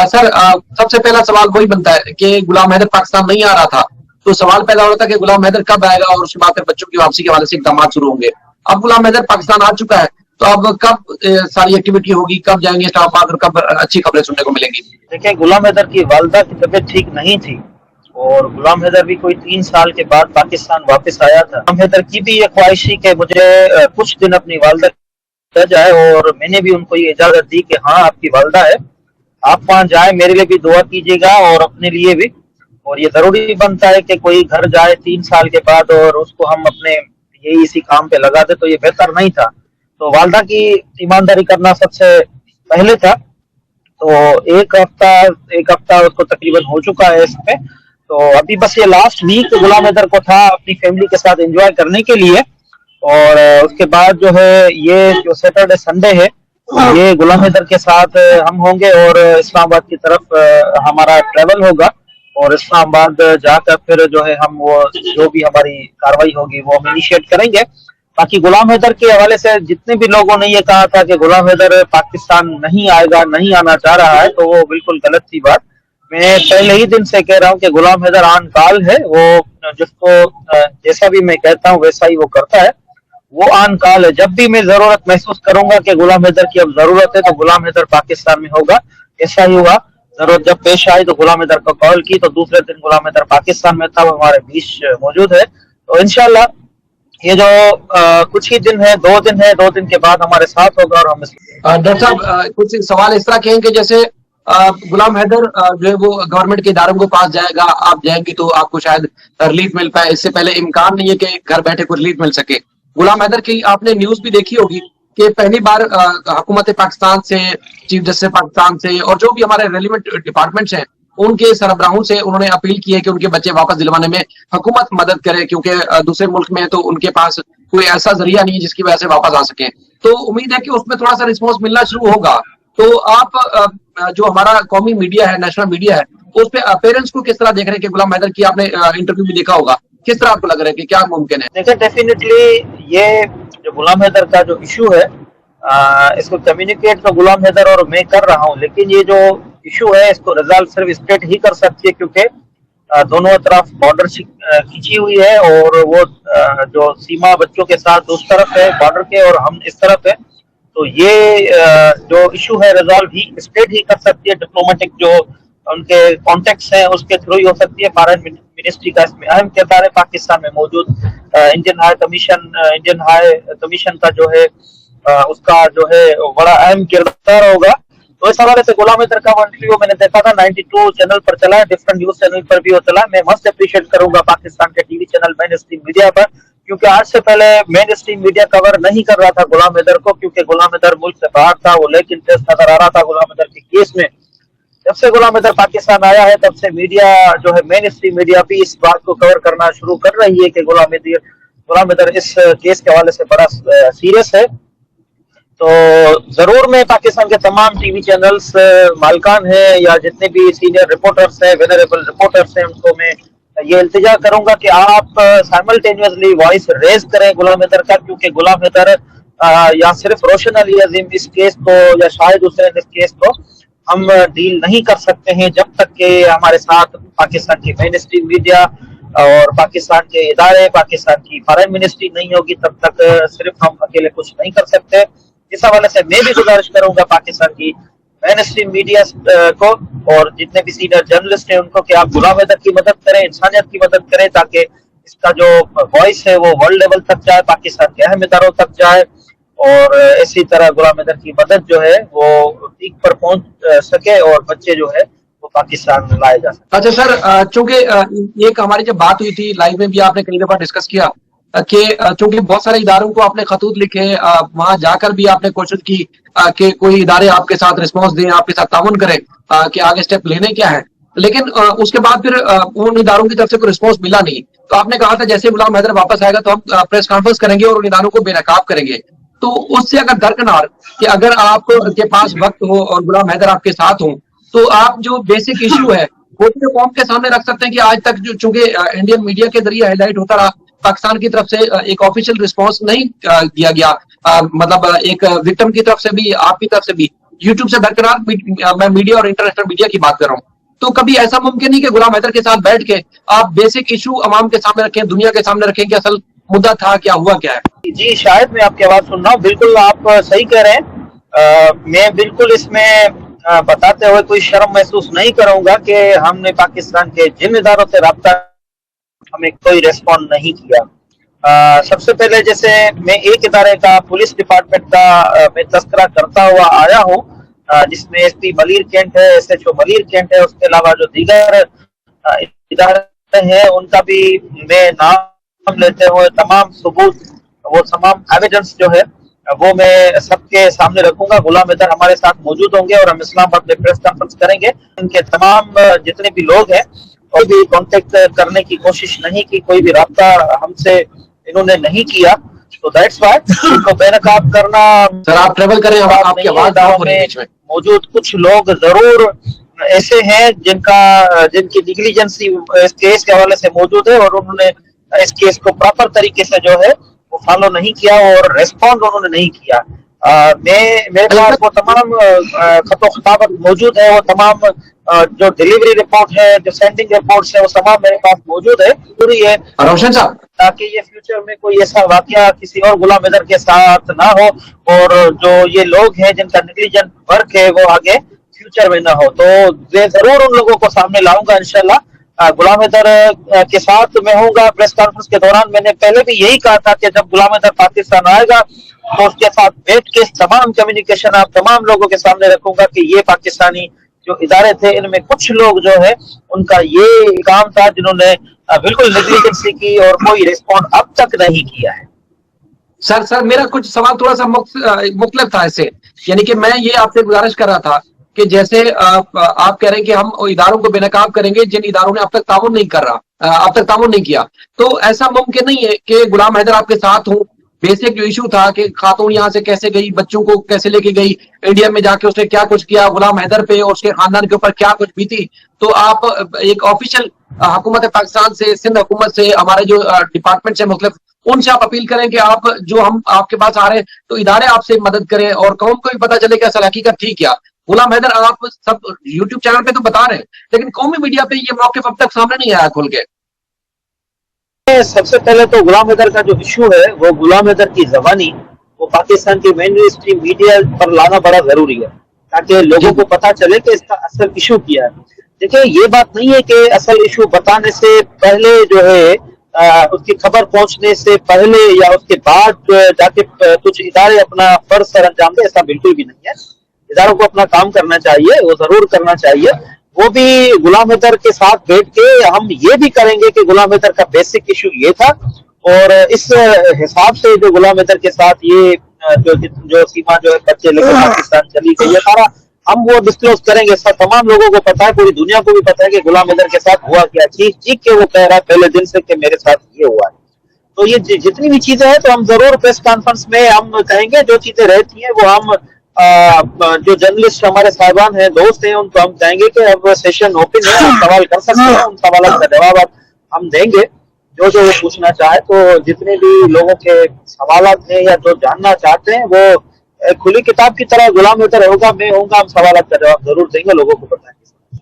Sir सबसे पहला सवाल वही बनता है कि गुलाम हैदर पाकिस्तान नहीं आ रहा था, तो सवाल पैदा हो रहा था कि गुलाम हैदर कब आएगा और उसके बाद फिर बच्चों की वापसी के हवाले से इकदाम शुरू होंगे। अब गुलाम हैदर पाकिस्तान आ चुका है, तो अब कब सारी एक्टिविटी होगी, कब जाएंगे इस्लामाबाद और कब अच्छी खबरें सुनने को मिलेंगी? देखिए, गुलाम हैदर की वालदा की तबीयत ठीक नहीं थी और गुलाम हैदर भी कोई 3 साल के बाद पाकिस्तान वापस आया था। गुलाम हैदर की भी ये ख्वाहिश थी कि मुझे कुछ दिन अपनी वालदा रह जाए, और मैंने भी उनको ये इजाजत दी कि हाँ, आपकी वालदा है, आप वहाँ जाए, मेरे लिए भी दुआ कीजिएगा और अपने लिए भी। और ये जरूरी बनता है कि कोई घर जाए 3 साल के बाद और उसको हम अपने यही इसी काम पे लगा दे, तो ये बेहतर नहीं था। तो वालदा की ईमानदारी करना सबसे पहले था। तो एक हफ्ता उसको तकरीबन हो चुका है इसमें। तो अभी बस ये लास्ट वीक गुलाम हैदर को था अपनी फैमिली के साथ एंजॉय करने के लिए, और उसके बाद जो है ये जो सैटरडे संडे है ये गुलाम हैदर के साथ हम होंगे और इस्लामाबाद की तरफ हमारा ट्रेवल होगा, और इस्लामाबाद जाकर फिर जो है हम वो जो भी हमारी कार्रवाई होगी वो हम इनिशिएट करेंगे। बाकी गुलाम हैदर के हवाले से जितने भी लोगों ने ये कहा था कि गुलाम हैदर पाकिस्तान नहीं आएगा, नहीं आना चाह रहा है, तो वो बिल्कुल गलत थी बात। मैं पहले ही दिन से कह रहा हूँ कि गुलाम हैदर आन काल है, वो जिसको जैसा भी मैं कहता हूँ वैसा ही वो करता है, वो आन काल है। जब भी मैं जरूरत महसूस करूंगा कि गुलाम हैदर की अब जरूरत है, तो गुलाम हैदर पाकिस्तान में होगा। ऐसा ही हुआ, जरूरत जब पेश आई तो गुलाम हैदर को कॉल की, तो दूसरे दिन गुलाम हैदर पाकिस्तान में था, वो हमारे बीच मौजूद है। तो इंशाल्लाह ये जो कुछ ही दिन है, 2 दिन है, 2 दिन के बाद हमारे साथ होगा। और हम डॉक्टर साहब कुछ सवाल इस तरह के हैं कि जैसे गुलाम हैदर जो है वो गवर्नमेंट के इदारों के पास जाएगा, आप जाएंगे तो आपको शायद रिलीफ मिल पाए, इससे पहले इम्कान नहीं है कि घर बैठे कोई रिलीफ मिल सके। गुलाम हैदर की आपने न्यूज भी देखी होगी कि पहली बार हुकूमत पाकिस्तान से, चीफ जस्टिस पाकिस्तान से और जो भी हमारे रेलिवेंट डिपार्टमेंट्स हैं उनके सरबराहों से उन्होंने अपील की है कि उनके बच्चे वापस दिलवाने में हुकूमत मदद करे, क्योंकि दूसरे मुल्क में तो उनके पास कोई ऐसा जरिया नहीं है जिसकी वजह से वापस आ सके। तो उम्मीद है कि उसमें थोड़ा सा रिस्पॉन्स मिलना शुरू होगा। तो आप जो हमारा कौमी मीडिया है, नेशनल मीडिया है, उस पे पेरेंट्स को किस तरह देख रहे हैं कि गुलाम हैदर की आपने इंटरव्यू भी देखा होगा, किस तरह आपको लग रहा है कि क्या मुमकिन है? देखिए, डेफिनेटली ये जो गुलाम हैदर का जो इशू है, इसको कम्युनिकेट तो गुलाम हैदर और मैं कर रहा हूँ, लेकिन ये जो इशू है इसको रिजॉल्व सिर्फ स्टेट ही कर सकती है, क्योंकि दोनों तरफ बॉर्डर खींची हुई है और वो जो सीमा बच्चों के साथ उस तरफ है बॉर्डर के और हम इस तरफ है। तो ये जो इशू है रिजॉल्व ही स्टेट ही कर सकती है। डिप्लोमेटिक जो उनके कॉन्टेक्ट्स हैं उसके थ्रू ही हो सकती है। फॉरेन मिनिस्ट्री का इसमें अहम किरदार है। पाकिस्तान में मौजूद इंडियन हाई कमीशन का जो है उसका जो है बड़ा अहम किरदार होगा। तो इस हवाले से गुलाम हैदर का इंटरव्यू मैंने देखा था, 92 चैनल पर चला है, डिफरेंट न्यूज चैनल पर भी वो चला। मैं मस्ट अप्रिशिएट करूंगा पाकिस्तान के TV channel main stream media पर, क्योंकि आज से पहले मेन स्ट्रीम मीडिया कवर नहीं कर रहा था गुलाम हैदर को, क्योंकि गुलाम हैदर मुल्क से बाहर था, वो लेकिन टेस्ट नजर आ रहा था गुलाम हैदर के केस में। जब से गुलाम हैदर पाकिस्तान आया है तब से मीडिया जो है मेन स्ट्रीम मीडिया भी इस बात को कवर करना शुरू कर रही है कि गुलाम हैदर इस केस के हवाले से बड़ा सीरियस है। तो जरूर मैं पाकिस्तान के तमाम टीवी चैनल्स मालकान है या जितने भी सीनियर रिपोर्टर्स हैं, वेनरेबल रिपोर्टर्स हैं, उनको मैं ये इल्तिजा करूंगा कि आप साइमल्टेनियसली वॉइस रेज करें गुलाम हैदर का, क्योंकि गुलाम हैदर या सिर्फ रोशन अली अजीम इस केस को या शाहिद हुसैन इस केस को हम डील नहीं कर सकते हैं जब तक कि हमारे साथ पाकिस्तान की मेन स्ट्रीम मीडिया और पाकिस्तान के इदारे, पाकिस्तान की फॉरेन मिनिस्ट्री नहीं होगी, तब तक सिर्फ हम अकेले कुछ नहीं कर सकते। इस हवाले से मैं भी गुजारिश करूंगा पाकिस्तान की मेन स्ट्रीम मीडिया को और जितने भी सीनियर जर्नलिस्ट हैं उनको कि आप गुलाम हैदर की मदद करें, इंसानियत की मदद करें, ताकि इसका जो वॉइस है वो वर्ल्ड लेवल तक जाए, पाकिस्तान के अहम इदारों तक जाए, और इसी तरह गुलाम हैदर की मदद जो है वो पीक पर पहुंच सके और बच्चे जो है वो पाकिस्तान लाए जा सके। अच्छा सर, चूंकि एक हमारी जब बात हुई थी लाइव में भी आपने कई दफा डिस्कस किया कि चूंकि बहुत सारे इदारों को आपने खतूत लिखे, वहां जाकर भी आपने कोशिश की कि कोई इदारे आपके साथ रिस्पॉन्स दें, आपके साथ ताउन करें कि आगे स्टेप लेने क्या है, लेकिन उसके बाद फिर उन इदारों की तरफ से कोई रिस्पॉन्स मिला नहीं। तो आपने कहा था जैसे गुलाम हैदर वापस आएगा तो हम प्रेस कॉन्फ्रेंस करेंगे और उन इदारों को बेनकाब करेंगे। तो उससे अगर दरकिनार कि अगर आपके पास वक्त हो और गुलाम हैदर आपके साथ हो, तो आप जो बेसिक इशू है वो कौम के सामने रख सकते हैं कि आज तक जो चूंकि इंडियन मीडिया के जरिए हाईलाइट होता रहा, पाकिस्तान की तरफ से एक ऑफिशियल रिस्पांस नहीं दिया गया, मतलब एक विक्टिम की तरफ से भी आपकी तरफ से भी, यूट्यूब से बरकरार मैं मीडिया और इंटरनेशनल मीडिया की बात कर रहा हूँ, तो कभी ऐसा मुमकिन नहीं कि गुलाम हैदर के साथ बैठ के आप बेसिक इशू अवाम के सामने रखें, दुनिया के सामने रखें कि असल मुद्दा था क्या, हुआ क्या है? जी शायद मैं आपकी आवाज सुन रहा हूँ, बिल्कुल आप सही कह रहे हैं। मैं बिल्कुल इसमें बताते हुए कोई शर्म महसूस नहीं करूंगा कि हमने पाकिस्तान के जिन इदारों से रब्ता हमें कोई रेस्पॉन्ड नहीं किया। सबसे पहले जैसे मैं एक इदारे का पुलिस डिपार्टमेंट का मैं तस्करा करता हुआ आया हूँ, जिसमें एसपी मलिर कैंट है, एसएचओ मलिर कैंट है, उसके अलावा जो दीगर इदारे हैं उनका भी मैं नाम लेते हुए तमाम सबूत, वो तमाम एविडेंस जो है वो मैं सबके सामने रखूंगा। गुलाम हैदर हमारे साथ मौजूद होंगे और हम इस्लामाबाद में प्रेस कॉन्फ्रेंस करेंगे। उनके तमाम जितने भी लोग हैं कोई भी कांटेक्ट करने की कोशिश नहीं की, कोई भी राब्ता हमसे इन्होंने नहीं किया, तो दैट्स व्हाई उनको बेनकाब करना। सर आप ट्रेवल करें, आपकी आवाज में मौजूद कुछ लोग जरूर ऐसे हैं जिनकी निग्लिजेंसी इस केस के हवाले से मौजूद है और उन्होंने इस केस को प्रॉपर तरीके से जो है वो फॉलो नहीं किया और रेस्पॉन्ड उन्होंने नहीं किया। मेरे पास वो तमाम खतो खताबत मौजूद है, वो तमाम जो डिलीवरी रिपोर्ट है, जो सेंडिंग रिपोर्ट्स है, वो तमाम मेरे पास मौजूद है। जरूरी है रोशन साहब ताकि ये फ्यूचर में कोई ऐसा वाकया किसी और गुलाम हैदर के साथ ना हो और जो ये लोग हैं जिनका निग्लिजेंट वर्क है वो आगे फ्यूचर में ना हो, तो मैं जरूर उन लोगों को सामने लाऊंगा इंशाल्लाह। गुलाम हैदर के साथ मैं होऊंगा। प्रेस कॉन्फ्रेंस के दौरान मैंने पहले भी यही कहा था कि जब गुलाम हैदर पाकिस्तान आएगा तो उसके साथ बैठ के तमाम कम्युनिकेशन आप तमाम लोगों के सामने रखूंगा कि ये पाकिस्तानी जो इदारे थे इनमें कुछ लोग जो है उनका ये काम था जिन्होंने बिल्कुल नेग्लिजेंसी की और कोई रिस्पॉन्ड अब तक नहीं किया है। सर मेरा कुछ सवाल थोड़ा सा मुख्तलिफ था इससे, यानी कि मैं ये आपसे गुजारिश कर रहा था कि जैसे आप कह रहे हैं कि हम इदारों को बेनकाब करेंगे जिन इदारों ने अब तक ताउन नहीं किया, तो ऐसा मुमकिन नहीं है कि गुलाम हैदर आपके साथ हो। बेसिक जो इशू था कि खातून यहाँ से कैसे गई, बच्चों को कैसे लेके गई, इंडिया में जाके उसने क्या कुछ किया, गुलाम हैदर पे और उसके खानदान के ऊपर क्या कुछ बीती, तो आप एक ऑफिशियल हुकूमत पाकिस्तान से, सिंध हुकूमत से, हमारे जो डिपार्टमेंट से मुख्तलिफ, उनसे आप अपील करें कि आप जो हम आपके पास आ रहे हैं तो इदारे आपसे मदद करें और कौम को भी पता चले कि असल हकीकत थी क्या। गुलाम हैदर आप सब यूट्यूब चैनल पे तो बता रहे हैं लेकिन कौमी मीडिया पे ये मौके अब तक सामने नहीं आया खुल के। सबसे पहले तो गुलाम हैदर का जो इशू है वो गुलाम हैदर की जबानी वो पाकिस्तान के मेन स्ट्रीम मीडिया पर लाना बड़ा जरूरी है ताकि लोगों को पता चले कि इसका असल इशू क्या है। देखिए ये बात नहीं है कि असल इशू बताने से पहले जो है उसकी खबर पहुंचने से पहले या उसके बाद जाके कुछ इदारे अपना फर्ज सर अंजाम दे, ऐसा बिल्कुल भी नहीं है। इदारों को अपना काम करना चाहिए, वो जरूर करना चाहिए। वो भी गुलाम हैदर के साथ बैठ के हम ये भी करेंगे कि गुलाम हैदर का बेसिक इशू ये था और इस हिसाब से जो गुलाम हैदर के साथ ये जो सीमा जो है बच्चे लेकर पाकिस्तान चली गई है सारा हम वो डिस्क्लोज करेंगे। सब तमाम लोगों को पता है, पूरी दुनिया को भी पता है कि गुलाम हैदर के साथ हुआ क्या। चीख के वो कह रहा है पहले दिन से कि मेरे साथ ये हुआ है। तो ये जितनी भी चीजें हैं तो हम जरूर प्रेस कॉन्फ्रेंस में हम कहेंगे, जो चीजें रहती हैं वो हम जो जर्नलिस्ट हमारे साहिबान हैं, दोस्त हैं, उनको हम कहेंगे कि अब सेशन ओपन है, आप सवाल कर सकते हैं, उन सवालों का जवाब हम देंगे जो वो पूछना चाहे। तो जितने भी लोगों के सवाल हैं या जो जानना चाहते हैं वो खुली किताब की तरह गुलाम हैदर होगा, मैं होऊंगा, हम सवाल का जवाब जरूर देंगे, लोगों को बताएंगे।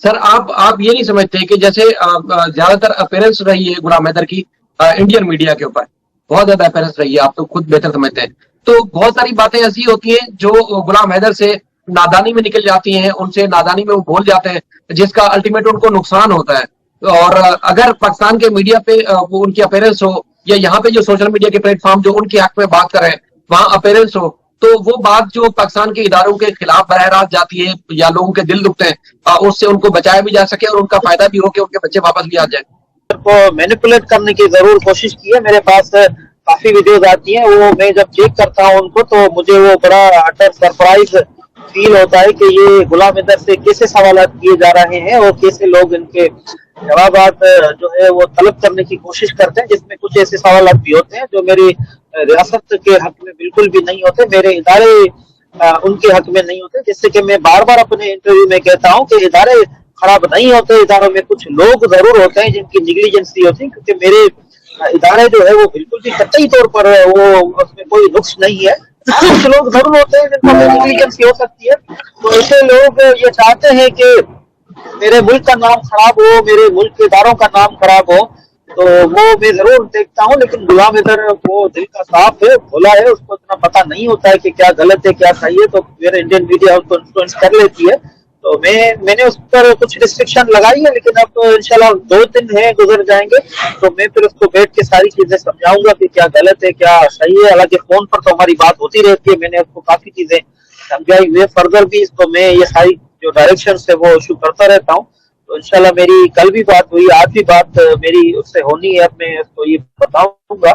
सर आप ये नहीं समझते कि जैसे ज्यादातर अपीयरेंस रही है गुलाम हैदर की इंडियन मीडिया के ऊपर, बहुत ज्यादा अपीयरेंस रही है, आप तो खुद बेहतर समझते हैं, तो बहुत सारी बातें ऐसी होती हैं जो गुलाम हैदर से नादानी में निकल जाती हैं, उनसे नादानी में वो बोल जाते हैं जिसका अल्टीमेट उनको नुकसान होता है। और अगर पाकिस्तान के मीडिया पे वो उनकी अपीयरेंस हो या यहाँ पे जो सोशल मीडिया के प्लेटफॉर्म जो उनके हक में बात कर रहे हैं वहां अपीयरेंस हो, तो वो बात जो पाकिस्तान के इदारों के खिलाफ बरह रास्त जाती है या लोगों के दिल दुखते हैं, उससे उनको बचाया भी जा सके और उनका फायदा भी हो कि उनके बच्चे वापस भी आ जाए। को मैनिपुलेट करने की जरूर कोशिश की है। मेरे पास काफी वीडियोस आती हैं, वो मैं जब चेक करता हूँ उनको तो मुझे वो बड़ा अटर सरप्राइज फील होता है कि ये गुलाम हैदर से कैसे सवाल किए जा रहे हैं और कैसे लोग इनके जवाब जो है वो तलब करने की कोशिश करते हैं, जिसमें कुछ ऐसे सवाल भी होते हैं जो मेरी रियासत के हक में बिल्कुल भी नहीं होते, मेरे इदारे उनके हक में नहीं होते। जिससे कि मैं बार बार अपने इंटरव्यू में कहता हूँ कि इदारे खराब नहीं होते, इदारों में कुछ लोग जरूर होते हैं जिनकी निग्लिजेंसी होती है, क्योंकि मेरे इदारे जो है वो बिल्कुल भी कतई तौर पर वो उसमें कोई नुक्स नहीं है। कुछ लोग जरूर होते हैं जिनको नेग्लिजेंस हो सकती है, तो ऐसे लोग ये चाहते हैं कि मेरे मुल्क का नाम खराब हो, मेरे मुल्क के इदारों का नाम खराब हो, तो वो मैं जरूर देखता हूँ। लेकिन गुलाम हैदर वो दिल का साफ है, भोला है, उसको इतना पता नहीं होता है कि क्या गलत है क्या सही है, तो फिर इंडियन मीडिया उसको इन्फ्लुएंस कर लेती है। तो मैंने उस पर कुछ रिस्ट्रिक्शन लगाई है, लेकिन अब इंशाल्लाह 2 दिन है गुजर जाएंगे, तो मैं फिर उसको बैठ के सारी चीजें समझाऊंगा कि क्या गलत है क्या सही है। हालांकि फोन पर तो हमारी बात होती रहती है, मैंने उसको काफी चीजें समझाई हुई है। फर्दर भी इसको मैं ये सारी जो डायरेक्शन है वो इशू करता रहता हूँ। तो इंशाल्लाह मेरी कल भी बात हुई, आज भी बात मेरी उससे होनी है, अब मैं उसको ये बताऊंगा।